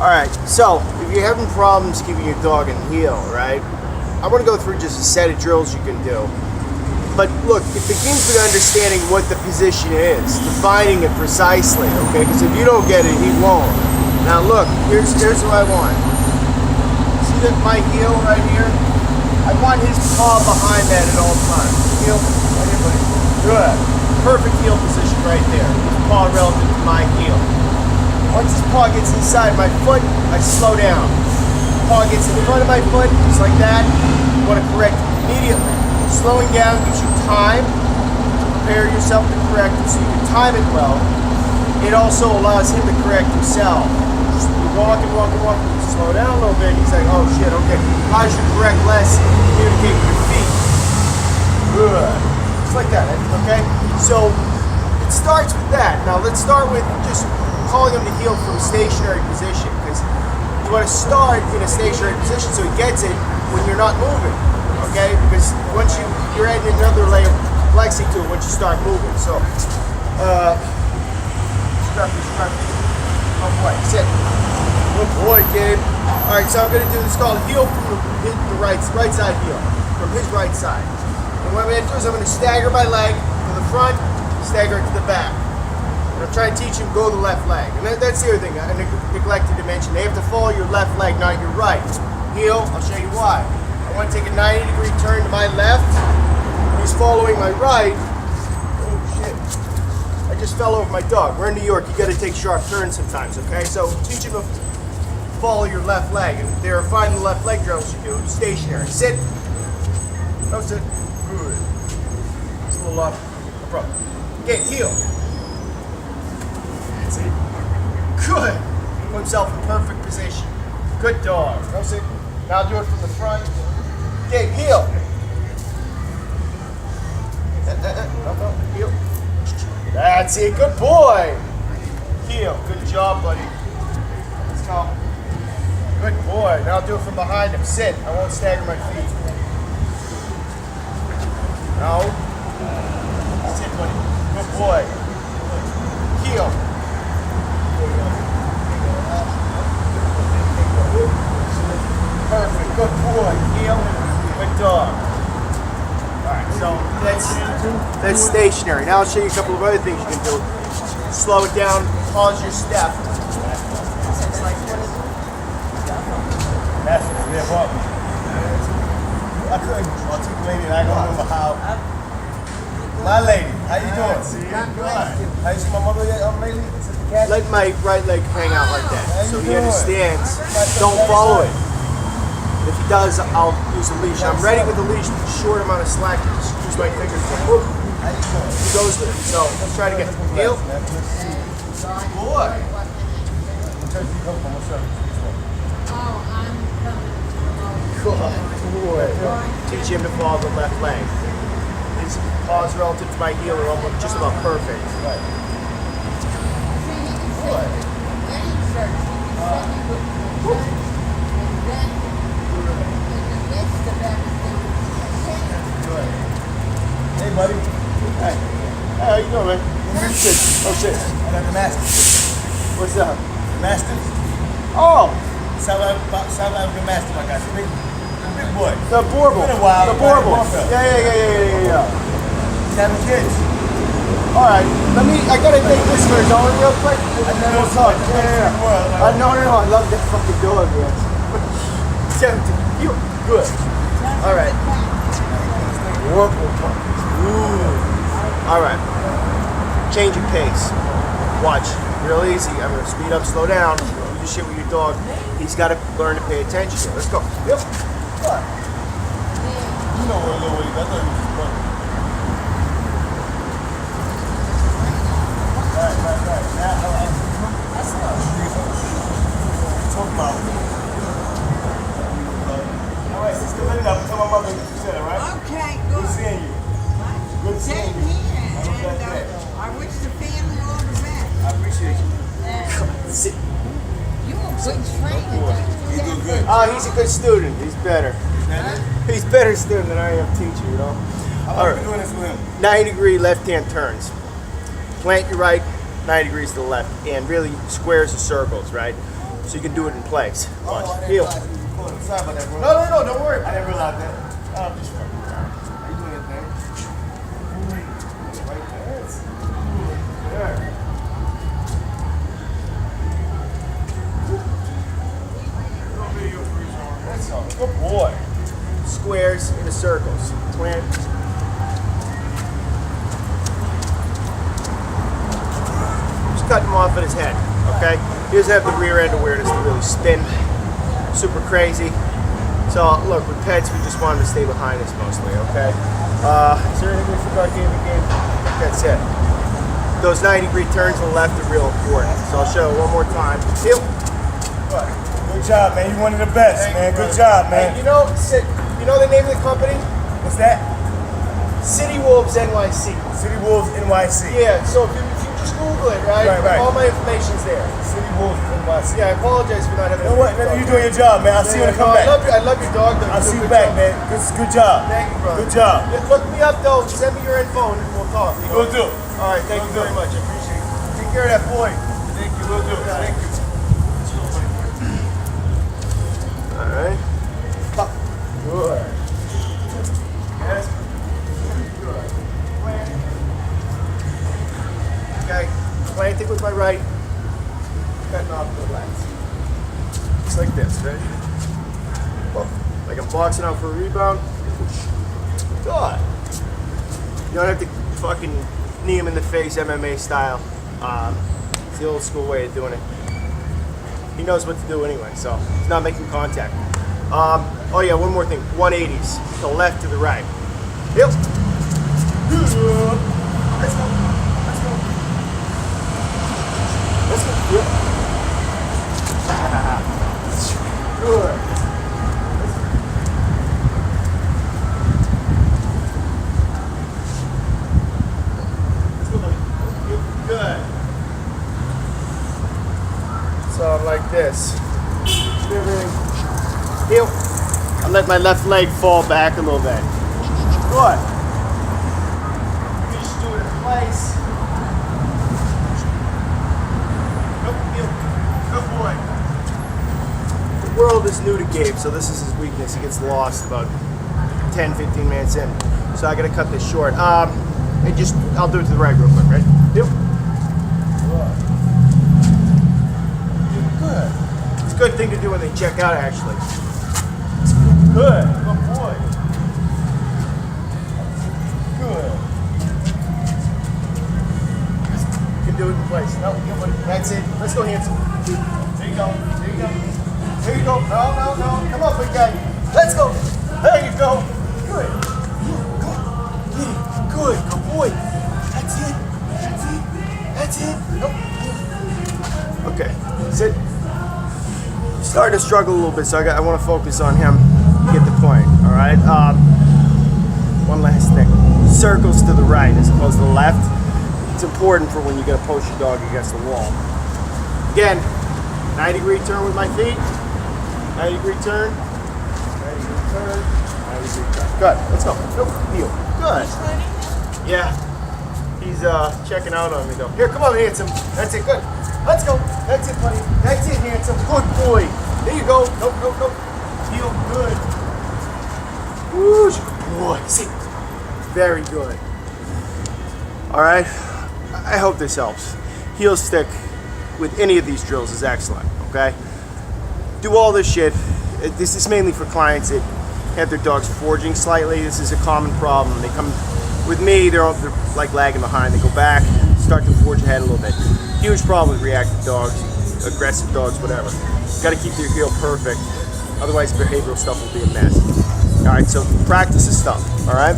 Alright, so if you're having problems keeping your dog in heel, right? I want to go through just a set of drills you can do. But look, it begins with understanding what the position is, defining it precisely, okay? Because if you don't get it, he won't. Now look, here's what I want. See that my heel right here? I want his paw behind that at all times. Heel, right here, buddy. Good. Perfect heel position right there. His paw relative to my heel. Once his paw gets inside my foot, I slow down. Paw gets in front of my foot, just like that. You want to correct immediately. Slowing down gives you time to prepare yourself to correct it so you can time it well. It also allows him to correct himself. Just walking, slow down a little bit. He's like, oh shit, okay. Allows you to correct less, communicate with your feet. Good. Just like that, okay? So it starts with that. Now let's start with just calling him to heel from a stationary position, because you want to start in a stationary position so he gets it when you're not moving, okay? Because once you're adding another layer of flexing to it once you start moving. So, oh boy, sit. Good boy, Gabe. All right, so I'm going to do this called heel from the right side heel, from his right side. And what I'm going to do is I'm going to stagger my leg to the front, stagger it to the back. And I'm trying to teach him go the left leg. And that's the other thing I neglected to mention. They have to follow your left leg, not your right. Heel, I'll show you why. I want to take a 90-degree turn to my left. He's following my right. Oh shit. I just fell over my dog. We're in New York. You got to take sharp turns sometimes, okay? So teach him to follow your left leg. And there are 5 left leg drills you do. Stationary. Sit. No, sit. Good. It's a little off. No problem. Okay, heel. That's it. Good. Put himself in perfect position. Good dog. No, sit. Now do it from the front. Okay, heel. No, heel. That's it. Good boy. Heel. Good job, buddy. Let's go. Good boy. Now do it from behind him. Sit. I won't stagger my feet. No. Sit, buddy. Good boy. Heel. Perfect. Good boy. Heel. Good dog. Alright, so that's stationary. Now I'll show you a couple of other things you can do. Slow it down, pause your step. That's I couldn't articulate it, I don't remember how. My lady, how you doing? How you see my mother lately? Let my right leg hang out like that, so he understands. Don't follow it. If he does, I'll use a leash. I'm ready with the leash, short amount of slack. Just use my fingers. He goes with it. So let's try to get heel. Boy. Good boy. Teach him to follow the left leg. His paws relative to my heel are almost just about perfect. Right. Hey, buddy. Hey. Hey, how you doing, man? Good. Oh, shit. I got the Masters. What's up? The Masters. Oh! South African Master, I got. Big boy. The Borble. It's been a while. The Borble. Yeah. He's having kids. Alright, I gotta take this for a going real quick. I know we'll talk. Yeah. No, I love that fucking dog, man. You good. Alright. Alright. Change your pace. Watch. Real easy. I'm gonna speed up, slow down. You do shit with your dog. He's gotta learn to pay attention here. Let's go. Yep. What? You know where little Willie, I thought he was just funny. Right. Now, that's not talking about. Alright, Sister Linda, tell my mother you said it, right? Okay, good. Good seeing you. Good seeing you. I wish the family all the best. I appreciate you. You a good trainer. You do good. He's a good student. He's better. He's a better student than I am teacher, you know? How long have you been doing this with him? 90-degree left-hand turns. Plant your right, 90 degrees to the left, and really squares and circles, right? so you can do it in place. Watch. Oh, I didn't Heel. realize you were recording. Sorry about that, bro. No, don't worry. I didn't realize that. Oh, I'm just fucking around. How you doing your thing? Right there. There. That's all. Good boy. Squares into circles. Plant. Just cutting him off at his head. Okay. He doesn't have the rear end awareness to really spin. Super crazy. So look, with pets, we just want them to stay behind us mostly. Okay. Is there anything we forgot here in the game? I think that's it. Those 90-degree turns to the left are real important. So I'll show it one more time. Heel. Good job, man. You're one of the best, man. Good job, man. Hey, you know the name of the company? What's that? City Wolves NYC. City Wolves NYC. Yeah, so if you just Google it, right? Right. All my information's there. City Wolves NYC. Yeah, I apologize for not having. You know what? You're doing your job, man. I'll see you when I come back. I love your dog, though. I'll see you back, man. Good job. Thank you, brother. Good job. Yeah, look me up, though. Send me your info and we'll talk. You know? Will do. All right, thank you very much. I appreciate it. Take care of that boy. Thank you. Will do. Thank you. All right. Good. Yes. Good. Plant. Okay. Planting with my right. Cutting off the left. Just like this, right? Well, like I'm boxing out for a rebound. Good. You don't have to fucking knee him in the face MMA style. It's the old school way of doing it. He knows what to do anyway, so he's not making contact. Oh yeah, one more thing. 180s, the left to the right. Yep. Let's go. Let's go. Let's go. Yep. Good. Let's go, buddy. Good. So I'm like this. Heel. I let my left leg fall back a little bit. Good. You just do it in place. Good heel. Good boy. The world is new to Gabe, so this is his weakness. He gets lost about 10, 15 minutes in. So I gotta cut this short. I'll do it to the right real quick, right? Heel. Good. It's a good thing to do when they check out, actually. Good. Good boy. Good. You can do it in place. No, that's it. Let's go, handsome. There you go. There you go. There you go. No. Come on, big guy. Let's go. There you go. Good. Good. Good boy. That's it. That's it. That's it. Nope. Okay. Sit. Starting to struggle a little bit, so I want to focus on him. You get the point, all right? One last thing. Circles to the right as opposed to the left. It's important for when you're going to post your dog against the wall. Again, 90-degree turn with my feet. 90-degree turn. 90-degree turn. 90-degree turn. Good. Let's go. Nope. Heel. Good. Yeah. He's checking out on me, though. Here, come on, handsome. That's it. Good. Let's go. That's it, buddy. That's it, handsome. Good boy. There you go. Nope. Heel. Good. Woo, good boy. See. Very good. All right. I hope this helps. Heel stick with any of these drills is excellent. Okay. Do all this shit. This is mainly for clients that have their dogs forging slightly. This is a common problem. They come with me. They're like lagging behind. They go back, start to forge ahead a little bit. Huge problem with reactive dogs, aggressive dogs, whatever. Got to keep their heel perfect. Otherwise, behavioral stuff will be a mess. All right, so practice this stuff. All right.